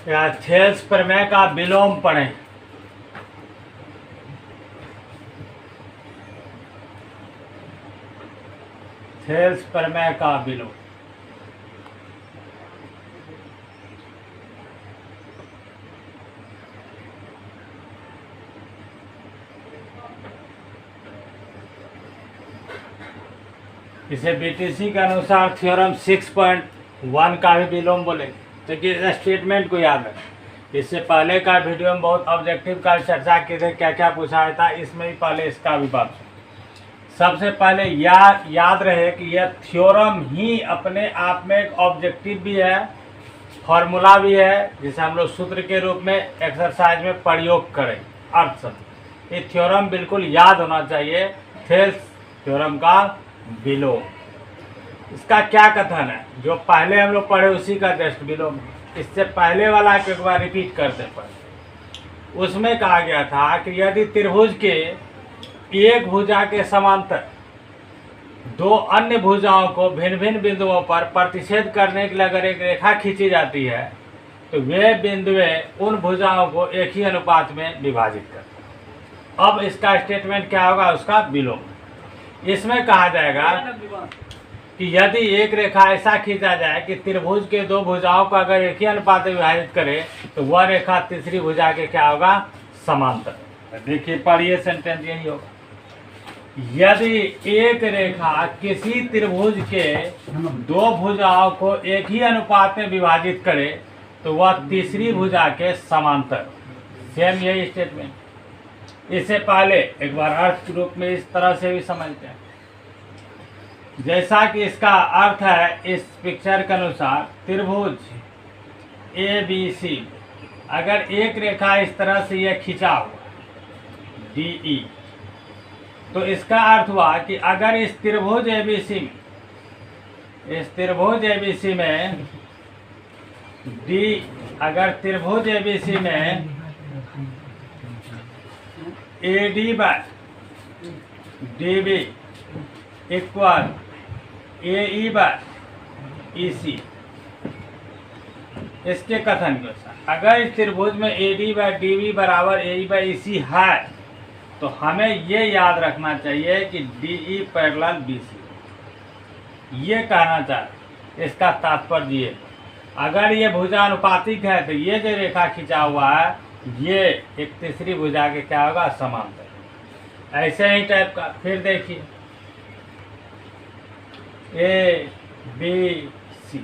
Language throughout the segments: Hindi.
या थेल्स प्रमेय का विलोम पढ़ें। थेल्स प्रमेय का विलोम। इसे बीटीसी के अनुसार थ्योरम 6.1 का भी विलोम बोले। तो कि स्टेटमेंट को याद रखें। इससे पहले का वीडियो में बहुत ऑब्जेक्टिव का चर्चा की थी, क्या क्या पूछा था, इसमें भी पहले इसका भी बात। सबसे पहले याद रहे कि यह थ्योरम ही अपने आप में एक ऑब्जेक्टिव भी है, फॉर्मूला भी है, जिसे हम लोग सूत्र के रूप में एक्सरसाइज में प्रयोग करें। अर्थ समझ, ये थ्योरम बिल्कुल याद होना चाहिए। थेल्स थ्योरम का विलोम, इसका क्या कथन है, जो पहले हम लोग पढ़े उसी का जस्ट विलोम। इससे पहले वाला एक बार रिपीट करते पढ़े। उसमें कहा गया था कि यदि त्रिभुज के एक भुजा के समांतर दो अन्य भुजाओं को भिन्न भिन्न बिंदुओं पर प्रतिच्छेद करने के लिए अगर एक रेखा खींची जाती है, तो वे बिंदुएं उन भुजाओं को एक ही अनुपात में विभाजित करते हैं। अब इसका स्टेटमेंट क्या होगा, उसका विलोम। इसमें कहा जाएगा कि यदि एक रेखा ऐसा खींचा जाए कि त्रिभुज के दो भुजाओं को अगर एक ही अनुपात में विभाजित करे, तो वह रेखा तीसरी भुजा के क्या होगा, समांतर। देखिए पढ़िए सेंटेंस यही होगा। यदि एक रेखा किसी त्रिभुज के दो भुजाओं को एक ही अनुपात में विभाजित करे, तो वह तीसरी भुजा के समांतर। सेम यही स्टेटमेंट। इससे पहले एक बार अर्थ के रूप में इस तरह से भी समझते हैं। जैसा कि इसका अर्थ है, इस पिक्चर के अनुसार त्रिभुज ABC, अगर एक रेखा इस तरह से यह खिंचा हुआ DE, तो इसका अर्थ हुआ कि अगर इस त्रिभुज ABC में अगर त्रिभुज ABC में AD by DB equal AE by EC, इसके कथन के अनुसार अगर इस त्रिभुज में AD बाय DB बराबर AE बाय EC है, तो हमें ये याद रखना चाहिए कि DE पैरेलल BC। ये कहना चाहिए, इसका तात्पर्य ये, अगर ये भुजा अनुपातिक है तो ये जो रेखा खिंचा हुआ है, ये एक तीसरी भुजा के क्या होगा, समांतर। ऐसे ही टाइप का फिर देखिए ABC,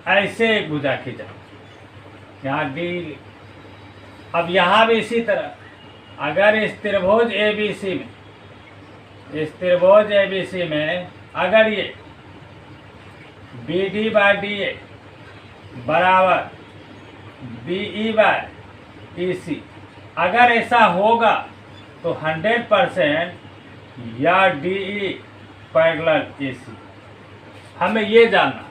ऐसे एक भुजा खिंचा, यहाँ D। अब यहाँ भी इसी तरह, अगर इस त्रिभुज ABC में अगर ये BD बाय DA बराबर BE बाय EC, अगर ऐसा होगा तो 100% या DE पैरेलल AC। हमें ये जानना,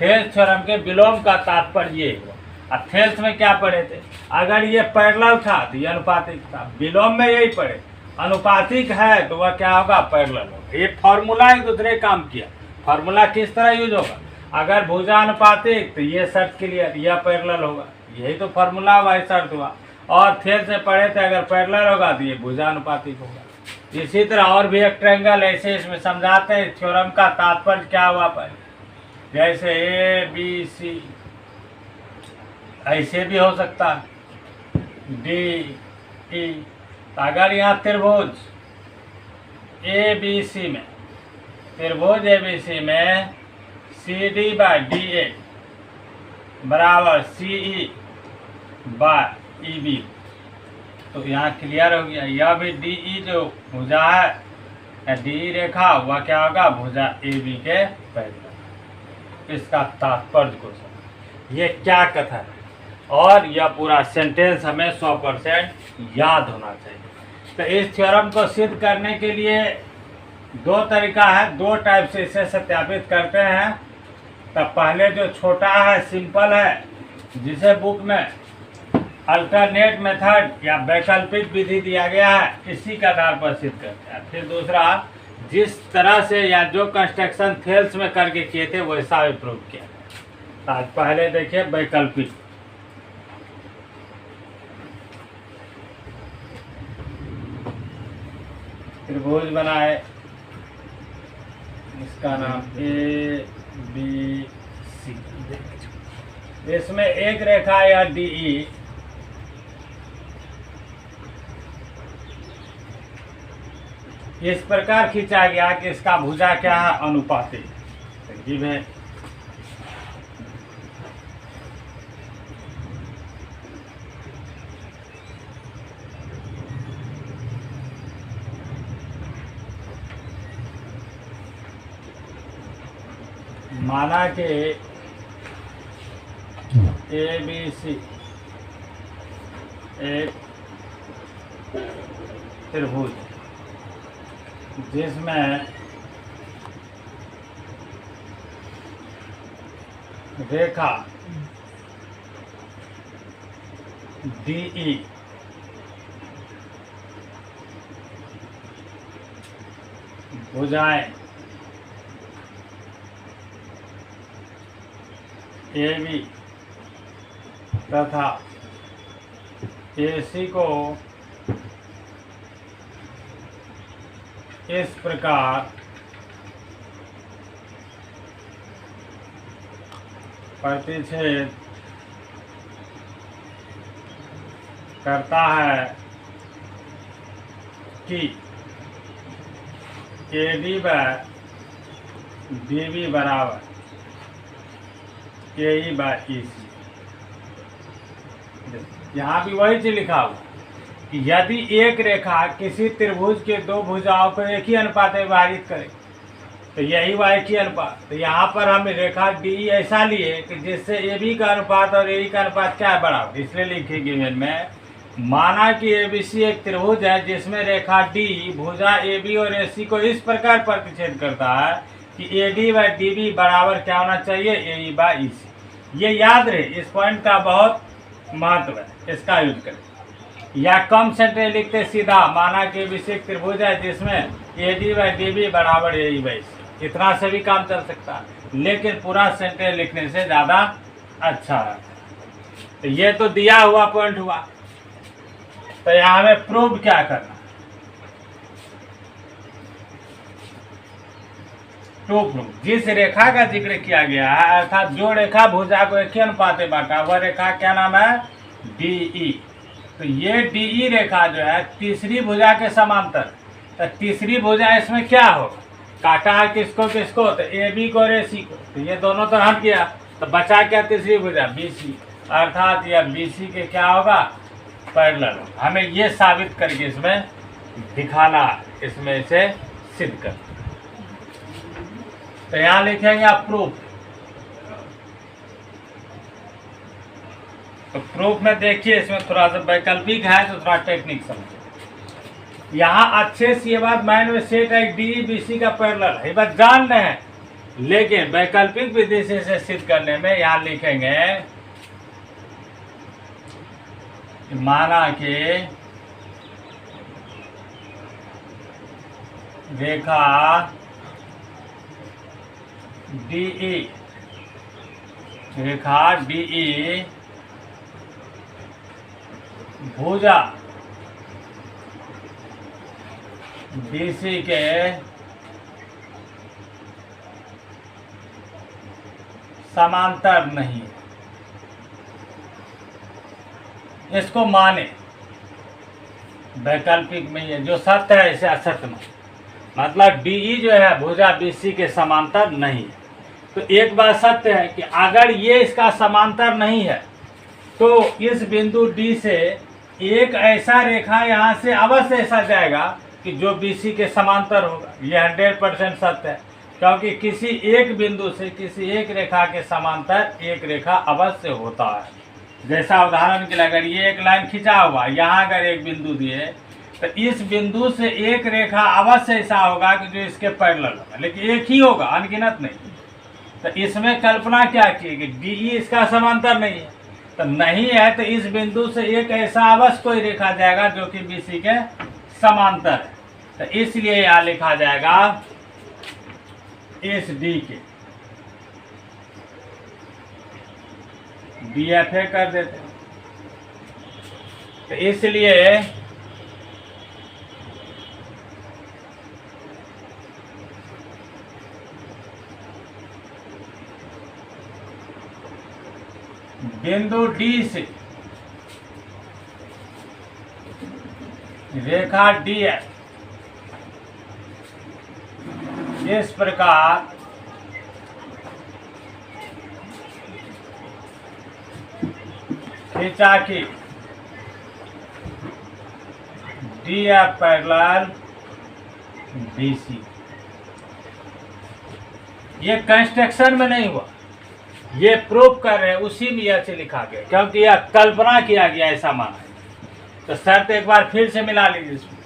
थेल्स थ्योरम के विलोम का तात्पर्य ये हुआ। अब थेल्स में क्या पढ़े थे, अगर ये पैरेलल था तो ये अनुपातिक था। विलोम में यही पढ़े, अनुपातिक है तो वह क्या होगा, पैरेलल होगा। ये फॉर्मूला एक दूसरे काम किया। फॉर्मूला किस तरह यूज होगा, अगर भुजा अनुपातिक तो ये शर्त क्लियर, यह पैरेलल होगा। यही तो फॉर्मूला हुआ, शर्त हुआ। और थेल्स में पढ़े थे, अगर पैरेलल होगा तो ये भुजा अनुपातिक होगा। इसी तरह और भी एक ट्रायंगल ऐसे इसमें समझाते हैं थ्योरम का तात्पर्य क्या हुआ पर, जैसे ABC, ऐसे भी हो सकता है DE। अगर यहाँ त्रिभुज ABC में CD बाय DA बराबर CE बाय EB, तो यहाँ क्लियर हो गया। यह भी DE जो भुजा है, DE रेखा, वह क्या होगा, भुजा AB के पैरेलल। इसका तात्पर्य को समझ, ये क्या कथन है, और यह पूरा सेंटेंस हमें 100% याद होना चाहिए। तो इस थ्योरम को सिद्ध करने के लिए दो तरीका है, दो टाइप से इसे सत्यापित करते हैं। तब पहले जो छोटा है, सिंपल है, जिसे बुक में अल्टरनेट मेथड या वैकल्पिक विधि दिया गया है, इसी के आधार पर सिद्ध करते हैं। फिर दूसरा, जिस तरह से या जो कंस्ट्रक्शन थेल्स में करके किए थे वैसा भी प्रूव किया। आज पहले देखिए वैकल्पिक। त्रिभुज बनाए, इसका नाम ए बी सी। इसमें एक रेखा या डी ई इस प्रकार खींचा गया कि इसका भुजा क्या है, अनुपाती। तरकीब है माना कि ए बी सी एक त्रिभुज जिसमें रेखा डी ई भुजाएं ए बी तथा ए सी को इस प्रकार प्रतिच्छेद करता है कि A D by D B बराबर ए ई बाय ई सी। यहाँ भी वही चीज लिखा हुआ कि यदि एक रेखा किसी त्रिभुज के दो भुजाओं को एक ही अनुपात में विभाजित करे तो यही हुआ एक ही अनुपात। तो यहाँ पर हम रेखा डी ऐसा लिए कि जिससे ए बी का अनुपात और ए ई का अनुपात क्या है, बराबर। इसलिए लिखेंगे में माना कि ए बी सी एक त्रिभुज है जिसमें रेखा डी भुजा ए बी और ए सी को इस प्रकार प्रतिच्छेद करता है कि A D by D B बराबर क्या होना चाहिए, ए ई बाई ई सी। ये याद रहे, इस पॉइंट का बहुत महत्व है, इसका यूज करें। या कम सेंटेंस लिखते सीधा, माना कि विशिष्ट त्रिभुज है जिसमें A D by D B बराबर ए ई बाई सी। इतना से भी काम चल सकता है, लेकिन पूरा सेंटेंस लिखने से ज़्यादा अच्छा है। तो ये तो दिया हुआ पॉइंट हुआ। तो यहाँ हमें प्रूव क्या करना, प्रूफ जिस रेखा का जिक्र किया गया है अर्थात जो रेखा भुजा को एक ही अनुपात में बांटा वह रेखा क्या नाम है, डीई। तो ये डीई रेखा जो है तीसरी भुजा के समांतर। तो तीसरी भुजा इसमें क्या होगा, काटा है किसको किसको, तो ए बी को और ए सी को। तो ये दोनों तो हट गया, तो बचा क्या तीसरी भुजा, बी सी। अर्थात यह बी सी के क्या होगा, पैरेलल। हमें ये साबित करके इसमें दिखाना, इसमें से सिद्ध कर। तो यहाँ लिखेंगे आप प्रूफ। तो प्रूफ में देखिए इसमें थोड़ा सा वैकल्पिक है, तो थोड़ा टेक्निक समझिए। यहाँ अच्छे से ये बात माइंड में सेट है, डी बी सी का पैरेलल है, ये बात जान रहे हैं। लेकिन वैकल्पिक विधि से इसे सिद्ध करने में यहाँ लिखेंगे माना कि रेखा डीई, रेखा डीई भुजा बीसी के समांतर नहीं, इसको माने। वैकल्पिक में ये जो सत्य है इसे असत्य माने, मतलब डीई जो है भुजा बीसी के समांतर नहीं है। तो एक बात सत्य है कि अगर ये इसका समांतर नहीं है तो इस बिंदु डी से एक ऐसा रेखा यहाँ से अवश्य ऐसा जाएगा कि जो बीसी के समांतर होगा। ये 100% सत्य है, क्योंकि किसी एक बिंदु से किसी एक रेखा के समांतर एक रेखा अवश्य होता है। जैसा उदाहरण के लिए अगर ये एक लाइन खिंचा हुआ, यहाँ अगर एक बिंदु दिए तो इस बिंदु से एक रेखा अवश्य ऐसा होगा कि जो इसके पैरेलल होगा, लेकिन एक ही होगा, अनगिनत नहीं। तो इसमें कल्पना क्या की कि डीई इसका समांतर नहीं है, तो नहीं है तो इस बिंदु से एक ऐसा अवश्य कोई रेखा जाएगा जो कि बीसी के समांतर है। तो इसलिए यहाँ लिखा जाएगा इस डी के DFA कर देते हैं। तो इसलिए बिंदु डी से रेखा डी एफ इस प्रकार खींचा कि D F parallel B C. ये कंस्ट्रक्शन में नहीं हुआ, ये प्रूफ कर रहे हैं, उसी में यह से लिखा गया, क्योंकि यह कल्पना किया गया ऐसा माना है। तो शर्त एक बार फिर से मिला लीजिए इसमें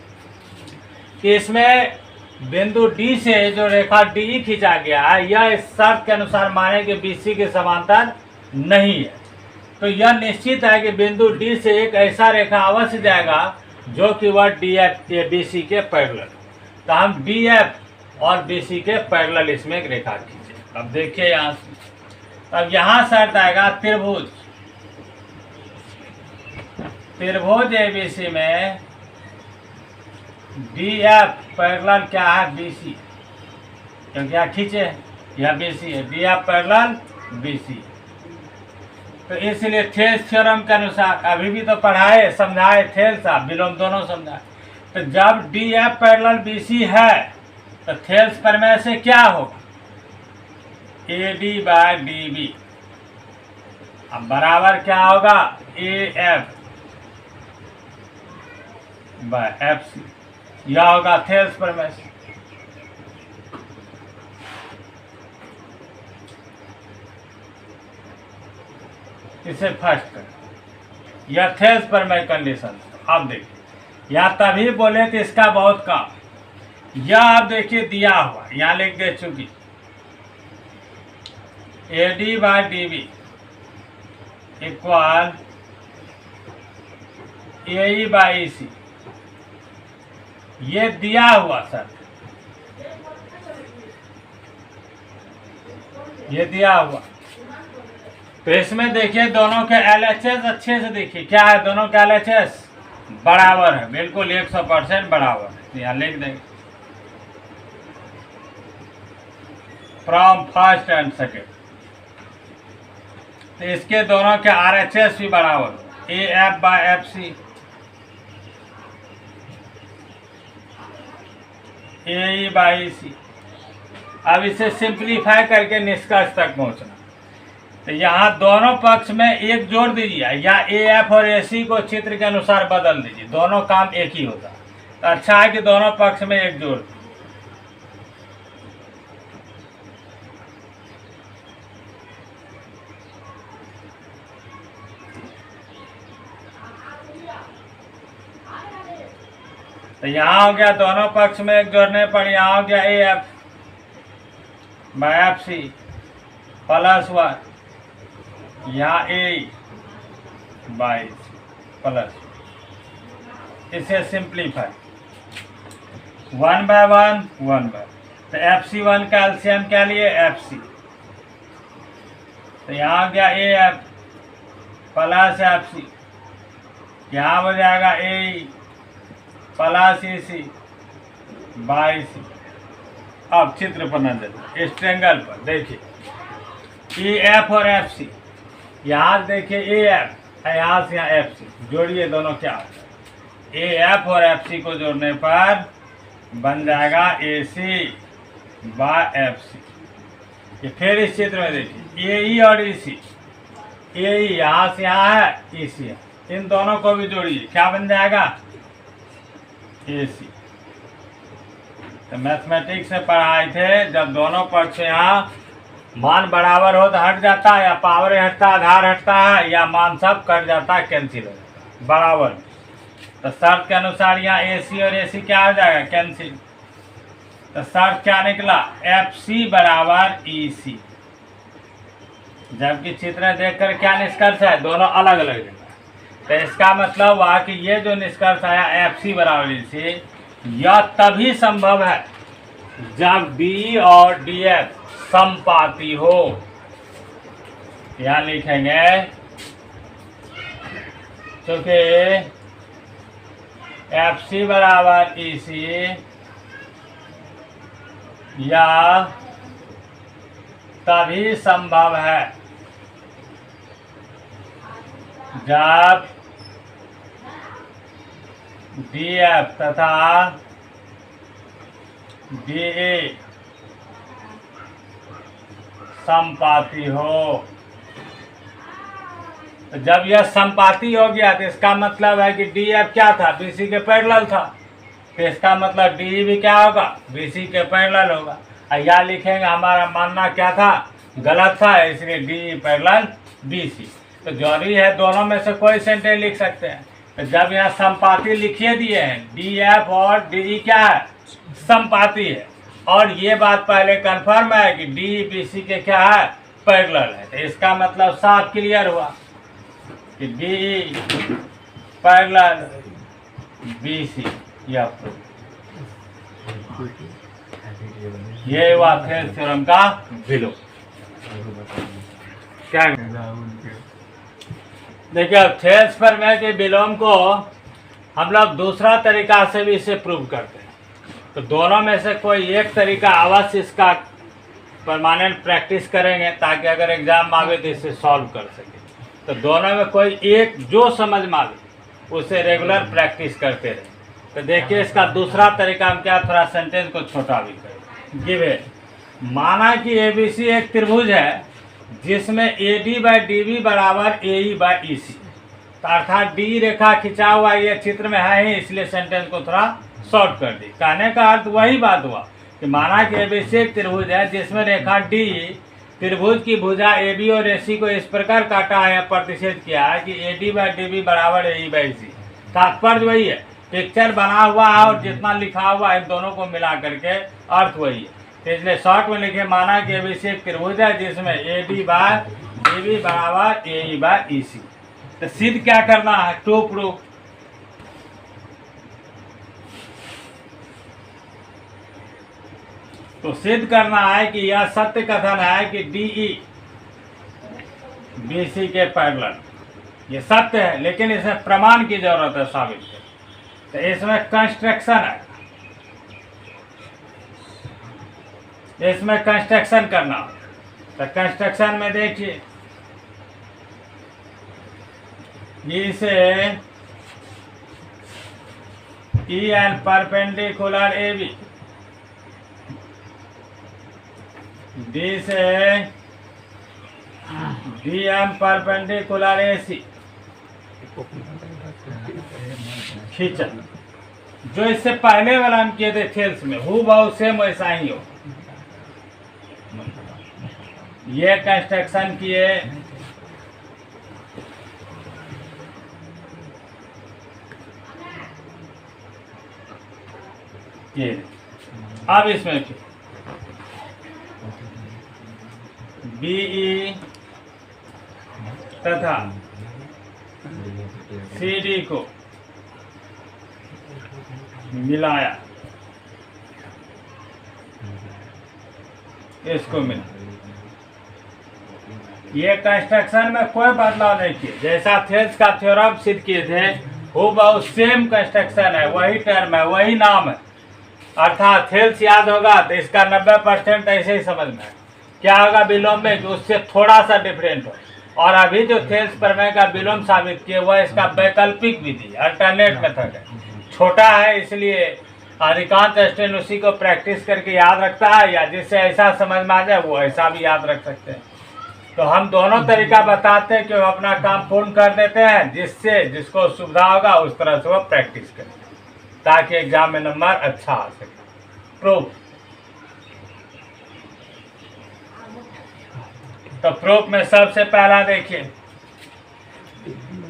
कि इसमें बिंदु डी से जो रेखा डी खींचा गया है, यह इस शर्त के अनुसार माने कि बीसी के समांतर नहीं है। तो यह निश्चित है कि बिंदु डी से एक ऐसा रेखा अवश्य जाएगा जो कि वह डी एफ बी सी के पैरेलल। तो हम डी एफ और बी सी के पैरेलल इसमें एक रेखा खींचे। अब देखिए यहाँ से, अब यहाँ शर्त आएगा त्रिभुज एबीसी में डी एफ पैरेलल क्या है बी सी, क्योंकि यहाँ खींचे यह बी सी है, D F parallel B C. तो इसलिए थेल्स थ्योरम के अनुसार अभी भी तो पढ़ाए समझाए, थेल्स आप विलोम दोनों समझाए। तो जब D F parallel B C है तो थेल्स प्रमेय से क्या होगा, A D by D B. अब बराबर क्या होगा, A F by F C, यह होगा थेल्स प्रमेय से। इसे फर्स्ट कर, यह थेल्स प्रमेय कंडीशन। अब देखिए या तभी बोले तो इसका बहुत कम। यह अब देखिए दिया हुआ यहाँ लिख दे चुकी A D by D B equal A E by E C, ये दिया हुआ सर, ये दिया हुआ। तो इसमें देखिए दोनों के LHS अच्छे से देखिए क्या है, दोनों के LHS बराबर है, बिल्कुल 100% बराबर है। यहाँ लिख देंगे फ्रॉम फर्स्ट एंड सेकेंड। तो इसके दोनों के RHS भी बराबर, A F by F C, A E by C. अब इसे सिंप्लीफाई करके निष्कर्ष तक पहुंचना। तो यहाँ दोनों पक्ष में एक जोड़ दीजिए या ए एफ और ए सी को चित्र के अनुसार बदल दीजिए, दोनों काम एक ही होता है। तो अच्छा है कि दोनों पक्ष में एक जोड़। तो यहाँ हो गया दोनों पक्ष में एक जोड़ने पर यहाँ हो गया A F by F C plus 1, यहाँ ए बाई प्लस, इसे सिंप्लीफाई 1 बाय 1 1 बाय। तो एफ सी 1 का एलसीएम क्या लिए एफ सी। तो यहाँ हो गया A F plus F C, यहाँ हो जाएगा ए plus E C by C. अब चित्र पर नजर, इस ट्रेंगल पर देखिए ए एफ और एफ सी, यहाँ देखिए ए एफ, यहाँ से यहाँ एफ सी, जोड़िए दोनों क्या होता है, ए एफ और एफ सी को जोड़ने पर बन जाएगा ए सी बाय एफ सी। ये फिर इस चित्र में देखिए ए ई और ई सी, ए ई यहाँ से यहाँ है, ई सी है, इन दोनों को भी जोड़िए क्या बन जाएगा ए सी। तो मैथमेटिक्स से पढ़ाए थे जब दोनों पक्ष यहाँ मान बराबर हो तो हट जाता है, या पावर हटता आधार हटता है, या मान सब कट जाता है, कैंसिल हो जाता है बराबर। तो शर्त के अनुसार यहाँ ए सी और ए सी क्या हो जाएगा कैंसिल। तो शर्त क्या निकला एफ सी बराबर ई सी। जबकि चित्र देखकर क्या निष्कर्ष है, दोनों अलग अलग जगह। तो इसका मतलब हुआ कि ये जो निष्कर्ष आया एफ सी बराबर ई सी, यह तभी संभव है जब बी और डी एफ समपाती हो। यहाँ लिखेंगे क्योंकि एफ सी बराबर ई सी या तभी संभव है जब DF तथा DA समपाती हो। तो जब यह समपाती हो गया तो इसका मतलब है कि DF क्या था, BC के पैरेलल था। तो इसका मतलब DE भी क्या होगा, BC के पैरेलल होगा। और यहाँ लिखेंगे हमारा मानना क्या था, गलत था, इसलिए DE पैरेलल BC। तो जरूरी है दोनों में से कोई सेंटेंस लिख सकते हैं। तो जब यहाँ समपाती लिखिए दिए हैं, DF और DE क्या है, समपाती है। और ये बात पहले कंफर्म है कि DE BC के क्या है, पैरेलल है। तो इसका मतलब साफ क्लियर हुआ कि DE पैरेलल BC। ये हुआ थेल्स थ्योरम का विलोम। क्या देखिए, अब थेल्स प्रमेय के विलोम को हम लोग दूसरा तरीका से भी इसे प्रूव करते हैं। तो दोनों में से कोई एक तरीका अवश्य इसका परमानेंट प्रैक्टिस करेंगे, ताकि अगर एग्जाम आवे तो इसे सॉल्व कर सके। तो दोनों में कोई एक जो समझ में आवे उसे रेगुलर प्रैक्टिस करते रहे। तो देखिए, इसका दूसरा तरीका हम क्या, थोड़ा सेंटेंस को छोटा भी करें। गिवे, माना कि ABC एक त्रिभुज है जिसमें AD/DB बराबर AE/EC। तो अर्थात D रेखा खिंचा हुआ ये चित्र में है ही, इसलिए सेंटेंस को थोड़ा शॉर्ट कर दी। कहने का अर्थ वही बात हुआ कि माना कि ABC एक त्रिभुज है जिसमें रेखा D त्रिभुज की भुजा AB और AC को इस प्रकार काटा है, प्रतिच्छेद किया है कि AD/DB बराबर AE/EC। तात्पर्य वही है, पिक्चर बना हुआ है और जितना लिखा हुआ है इन दोनों को मिला करके अर्थ वही है। तो इसलिए शॉर्ट में लिखे, माना कि ABC एक त्रिभुज है जिसमें AD/DB बराबर AE/EC। तो सिद्ध क्या करना है, टू प्रूफ। तो सिद्ध करना है कि यह सत्य कथन है कि DE BC के पैरेलल। ये सत्य है, लेकिन इसमें प्रमाण की जरूरत है साबित करने। तो इसमें कंस्ट्रक्शन है, इसमें कंस्ट्रक्शन करना। तो कंस्ट्रक्शन में देखिए, इसे EN परपेंडिकुलर AB, D से DM परपेंडिकुलर AC खींचा। जो इससे पहले वाला हम किए थे थेल्स में, हूबहू सेम वैसा ही हो। ये कंस्ट्रक्शन किए, ये अब इसमें BE तथा CD को मिलाया, इसको मिला। ये कंस्ट्रक्शन में कोई बदलाव नहीं किए, जैसा थेल्स का थ्योरम सिद्ध किए थे हूबहू सेम कंस्ट्रक्शन है, वही टर्म है, वही नाम है। अर्थात थेल्स याद होगा तो इसका 90% ऐसे ही समझ में है। क्या होगा विलोम में, जो उससे थोड़ा सा डिफरेंट हो। और अभी जो थेल्स प्रमेय का विलोम साबित किए वह इसका वैकल्पिक विधि, अल्टरनेट मेथड है। छोटा है इसलिए अधिकांश स्टूडेंट उसी को प्रैक्टिस करके याद रखता है, या जिससे ऐसा समझ में आ जाए वो ऐसा भी याद रख सकते हैं। तो हम दोनों तरीका बताते हैं कि वो अपना काम पूर्ण कर देते हैं, जिससे जिसको सुविधा होगा उस तरह से वो प्रैक्टिस करें, ताकि एग्जाम में नंबर अच्छा आ सके। प्रूफ, तो प्रूफ में सबसे पहला देखिए,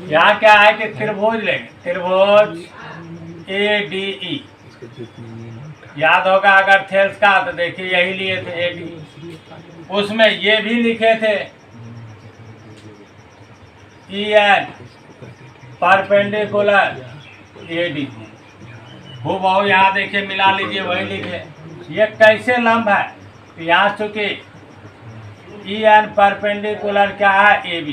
यहाँ क्या है कि त्रिभुज लेंगे, त्रिभुज ADE। याद होगा अगर थेल्स का, तो देखिए यही लिए थे ADE। उसमें ये भी लिखे थे EN परपेंडिकुलर AD। हूबहू यहाँ देखिए मिला लीजिए, वही लिखे। ये कैसे लंब है, तो यहाँ चूंकि EN परपेंडिकुलर क्या है, AB।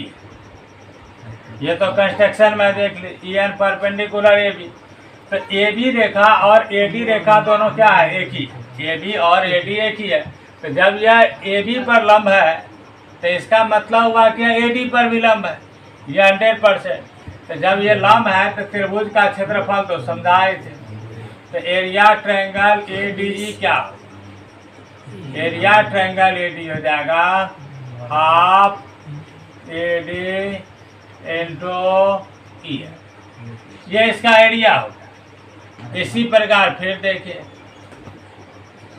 ये तो कंस्ट्रक्शन में देख ली, EN परपेंडिकुलर AB। तो AB रेखा और AD रेखा दोनों क्या है, एक ही। AB और AD एक ही है। तो जब यह AB पर लंब है तो इसका मतलब हुआ कि AD पर भी लंब है। ये 100%। तो जब ये लंब है तो त्रिभुज का क्षेत्रफल तो समझाए थे। तो एरिया ट्रायंगल ADE क्या, एरिया ट्रायंगल AD हो जाएगा हाफ AD इंटू EF, ये इसका एरिया होगा। इसी प्रकार फिर देखिए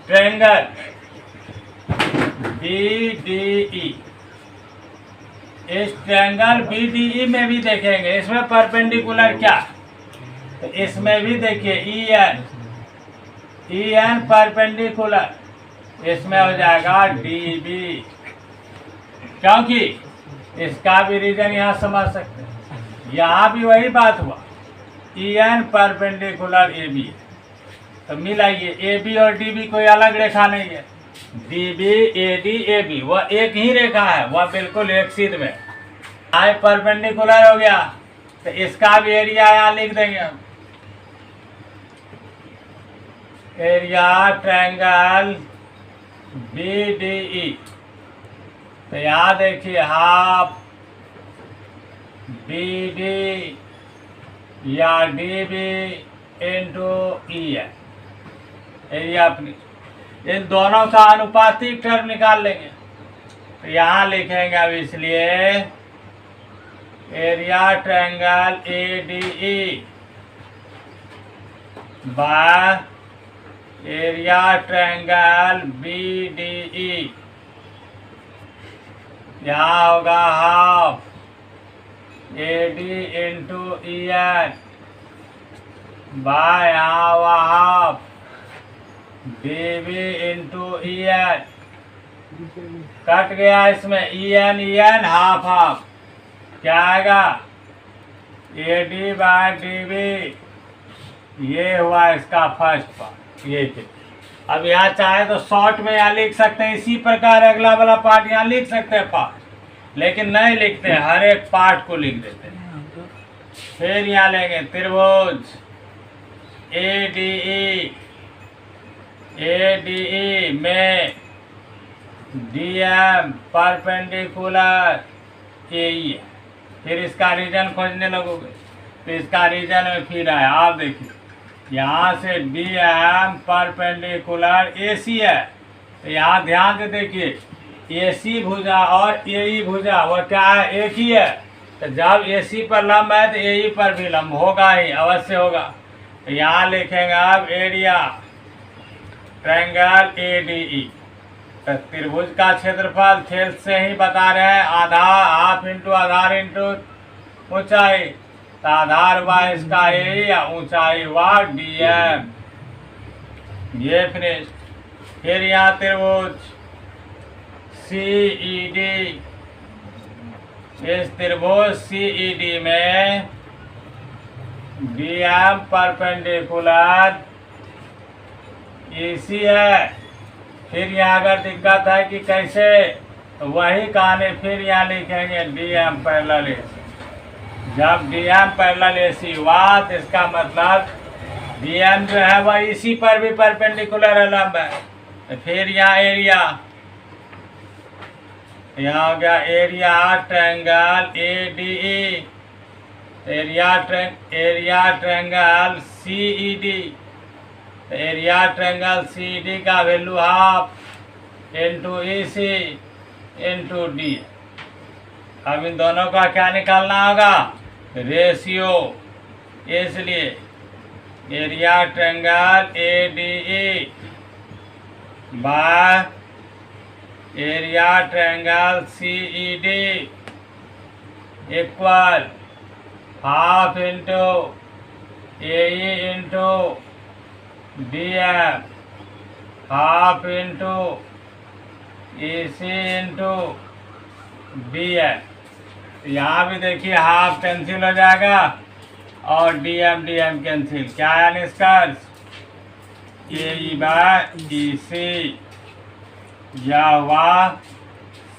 ट्रायंगल BDE, इस ट्रायंगल BDE में भी देखेंगे, इसमें परपेंडिकुलर क्या, तो इसमें भी देखिए EN परपेंडिकुलर, इसमें हो जाएगा DB, क्योंकि इसका भी रीजन यहाँ समझ सकते हैं। यहाँ भी वही बात हुआ, EN परपेंडिकुलर AB, तो मिला ये AB और DB कोई अलग रेखा नहीं है। DB AD AB वह एक ही रेखा है, वह बिल्कुल एक सीध में आई परपेंडिकुलर हो गया। तो इसका भी एरिया यहाँ लिख देंगे हम, एरिया ट्रायंगल BDE। तो यहाँ देखिए हाफ BD या DB इंटू EN, एरिया अपनी, इन दोनों का अनुपातिक टर्म निकाल लेंगे। तो यहाँ लिखेंगे अब, इसलिए area triangle ADE by area triangle BDE, यहाँ होगा half AD into EN by यहाँ हुआ half DB into EN, cut गया इसमें EN हाफ हाफ, क्या आएगा AD बाय DB, ये हुआ इसका फर्स्ट पार्ट। ये थे, अब यहाँ चाहे तो शॉर्ट में यहाँ लिख सकते हैं, इसी प्रकार अगला वाला पार्ट यहाँ लिख सकते हैं पार्ट, लेकिन नहीं लिखते, हर एक पार्ट को लिख देते हैं। फिर यहाँ लेंगे त्रिभुज ADE में DM परपेंडिकुलर AE, फिर इसका रीजन खोजने लगोगे, तो इसका रीजन में फिर आया, आप देखिए यहाँ से DM परपेंडिकुलर AC है, तो यहाँ ध्यान से देखिए AC भुजा और AE भुजा वह क्या है, एक ही है। तो जब AC पर लंब है तो AE पर भी लंब होगा ही, अवश्य होगा। तो यहाँ लिखेंगे अब एरिया ट्रायंगल ADE, तो त्रिभुज का क्षेत्रफल खेल से ही बता रहे हैं, आधार हाफ इंटू आधार इंटू ऊंचाई, तो आधार हुआ इसका एरिया, ऊंचाई हुआ DM, ये फिनिश। फिर यहाँ त्रिभुज CED, इस त्रिभुज CED में DM परपेंडिकुलर EC है। फिर यहाँ अगर दिक्कत है कि कैसे, तो वही कहानी फिर यहाँ लिखेंगे DM पैरेलल AC। जब DM पैरेलल AC हुआ तो इसका मतलब DM जो है वह इसी पर भी परपेंडिकुलर लंब है। तो फिर यहाँ एरिया, यहाँ हो गया area triangle ADE, area triangle CED, area triangle CED का value half into EC into D। अब इन दोनों का क्या निकालना होगा, रेशियो, इसलिए area triangle ADE by area triangle CED equal half into AE into DM half into EC into DN। यहाँ भी देखिए हाफ कैंसिल हो जाएगा और DM कैंसिल, क्या है निष्कर्ष, AE बाय EC, यह हुआ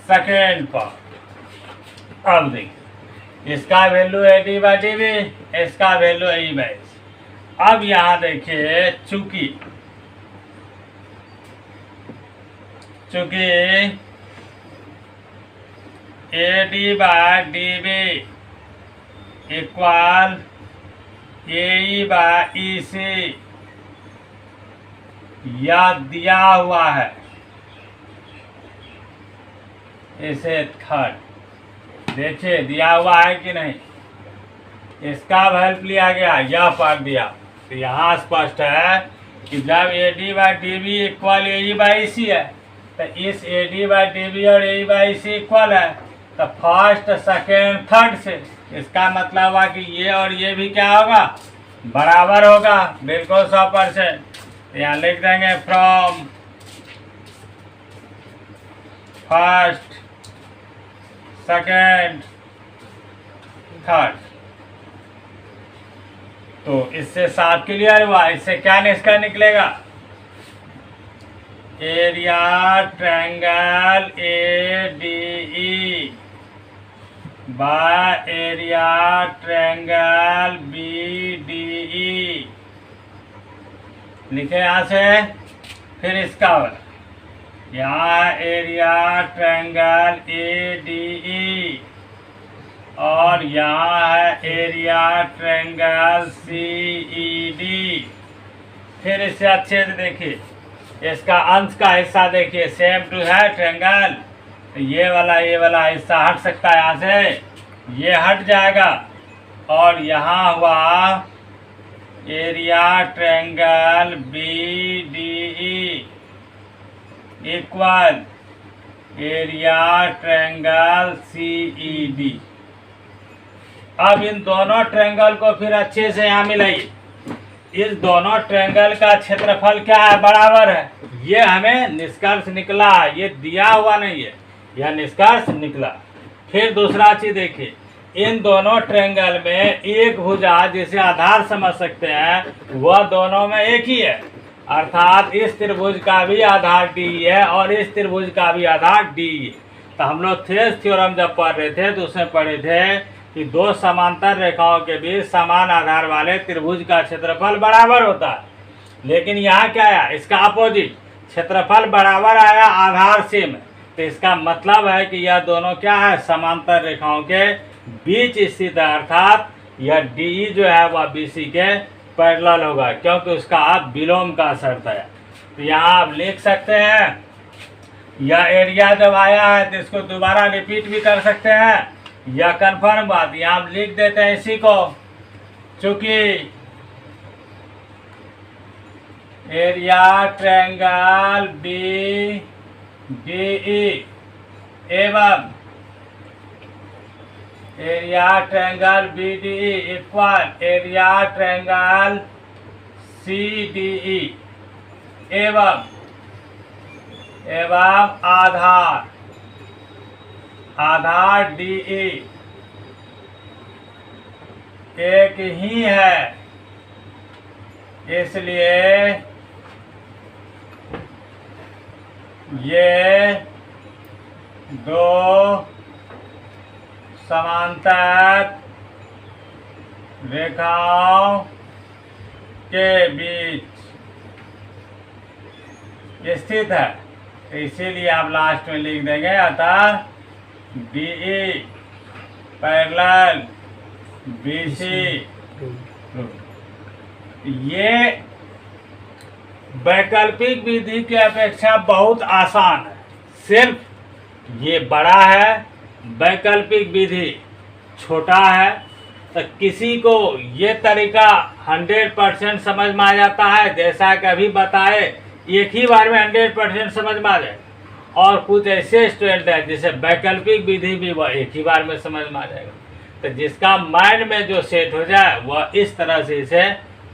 सेकेंड पार्ट। अब देखिए इसका वैल्यू AD बाई DB, इसका वैल्यू AE बाई EC। अब यहाँ देखिए चूंकि AD by DB equal AE/EC या दिया हुआ है इसे थर्ड। देखिए दिया हुआ है कि नहीं, इसका हेल्प लिया गया, यह पढ़ दिया। तो यहाँ स्पष्ट है कि जब AD/DB इक्वल AE/EC है तो इस AD/DB और AE/EC इक्वल है तो फर्स्ट सेकेंड थर्ड से, इसका मतलब हुआ कि ये और ये भी क्या होगा, बराबर होगा, बिल्कुल 100%। यहाँ लिख देंगे फ्रॉम फर्स्ट सेकेंड थर्ड। तो इससे साफ क्लियर हुआ। इससे क्या निष्कर्ष निकलेगा, area triangle ADE by area triangle BDE लिखे यहाँ से। फिर इसका यहाँ एरिया ट्रायंगल ADE और यहाँ है एरिया ट्रायंगल CED। फिर इसे अच्छे से देखिए, इसका अंश का हिस्सा देखिए सेम टू है ट्रायंगल, ये वाला हिस्सा हट सकता है, यहाँ से ये हट जाएगा और यहाँ हुआ area triangle BDE equal area triangle CED। अब इन दोनों ट्रायंगल को फिर अच्छे से यहाँ मिलाइए। इस दोनों ट्रायंगल का क्षेत्रफल क्या है, बराबर है। ये हमें निष्कर्ष निकला, ये दिया हुआ नहीं है, यह निष्कर्ष निकला। फिर दूसरा चीज देखिए, इन दोनों ट्रायंगल में एक भुजा जिसे आधार समझ सकते हैं वह दोनों में एक ही है, अर्थात इस त्रिभुज का भी आधार D है और इस त्रिभुज का भी आधार D है। तो हम लोग थेस थ्योरम जब पढ़ रहे थे तो उसमें पढ़े थे कि दो समांतर रेखाओं के बीच समान आधार वाले त्रिभुज का क्षेत्रफल बराबर होता है। लेकिन यहाँ क्या आया, इसका अपोजिट, क्षेत्रफल बराबर आया, आधार सेम है। तो इसका मतलब है कि यह दोनों क्या है, समांतर रेखाओं के बीच स्थित है, अर्थात यह DE जो है वह BC के पैरेलल होगा, क्योंकि उसका आप विलोम का शर्त है। तो यहाँ आप लिख सकते हैं, यह एरिया जब आया है तो इसको दोबारा रिपीट भी कर सकते हैं, यह कन्फर्म बात। यहाँ आप लिख देते हैं इसी को, चूंकि एरिया ट्रायंगल BDE एवं area triangle BDE equal area triangle CDE एवं आधार DE एक ही है, इसलिए ये दो समांतर रेखाओं के बीच स्थित है। इसीलिए आप लास्ट में लिख देंगे, अतः DE पैरेलल BC। ये वैकल्पिक विधि की अपेक्षा बहुत आसान है, सिर्फ ये बड़ा है, वैकल्पिक विधि छोटा है। तो किसी को ये तरीका 100% समझ में आ जाता है, जैसा कि अभी बताए, एक ही बार में 100% समझ में आ जाए। और कुछ ऐसे स्टूडेंट हैं जिसे वैकल्पिक विधि भी वह एक ही बार में समझ में आ जाएगा। तो जिसका माइंड में जो सेट हो जाए वह इस तरह से इसे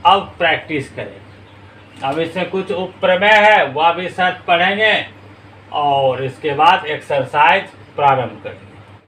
अब प्रैक्टिस करे। अब इसमें कुछ उपप्रमेय है, वह भी सर्च पढ़ेंगे और इसके बाद एक्सरसाइज प्रारंभ करेंगे।